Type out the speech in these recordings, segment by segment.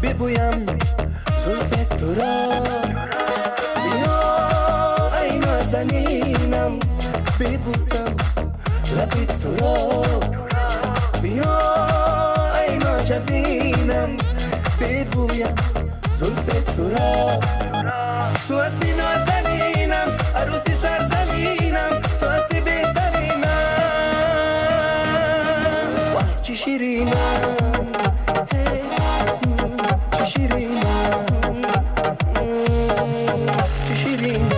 ببویم زلف تو را. بیا ای نازنینم ببوسم لب تو را. بیا ای ناجبینم ببویم زلف تو را. تو هستی نازنینم عروسی سرزمینم، تو هستی بهترینم. چی شیرینم چی شیرینم چی شیرینم.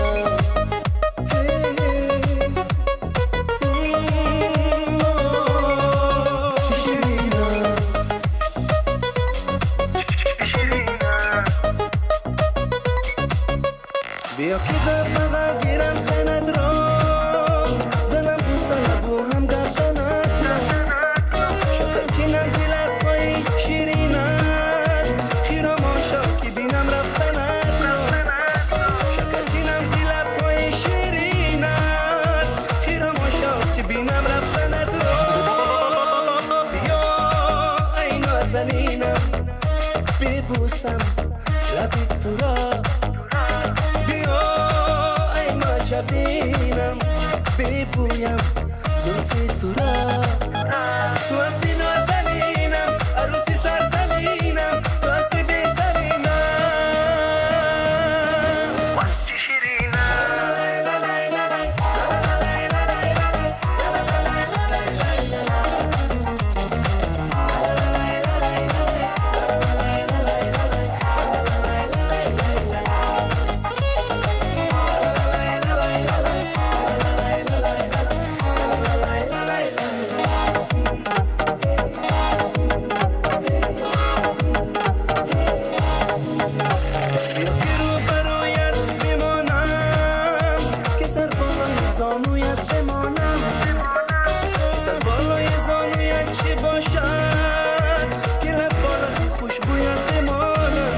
بیا که در بغل گیرم تنت را، زنم بوسه لبو هم در تنت را. شکر چینم زی لبهای شیرینت، خیرم آشا که بینم رفتنت را. شکر چینم زی لبهای شیرینت، خیرم آشا که بینم رفتنت را. بیا ای نازنینم ببوسم لب تو را. بینم ببویم زلف تو را. تو هستی نازنینم عروسی سرزمینم، تو هستی بهترینم. چی شیرینم زانویت بمانم، سر بالای زانویت چی باشد که لب بالای خوشبویت بمانم.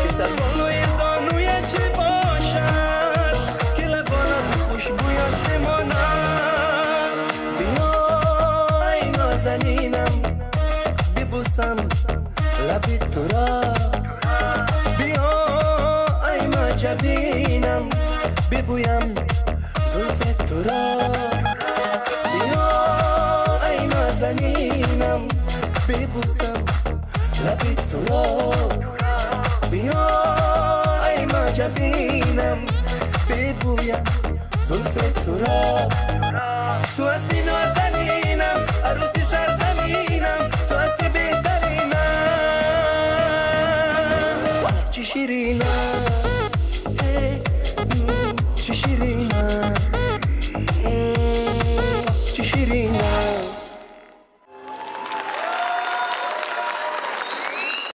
که سر بالای زانویت چی باشد که لب بالای خوشبویت بمانم. بیا ای نازنینم ببوسم لب تو را. بیا ای معجبینم ببویم زلف تو را. بیا ای نازنینم ببوسم لب تو را. بیا ای معجبینم ببویم زلف تو را. تو هستی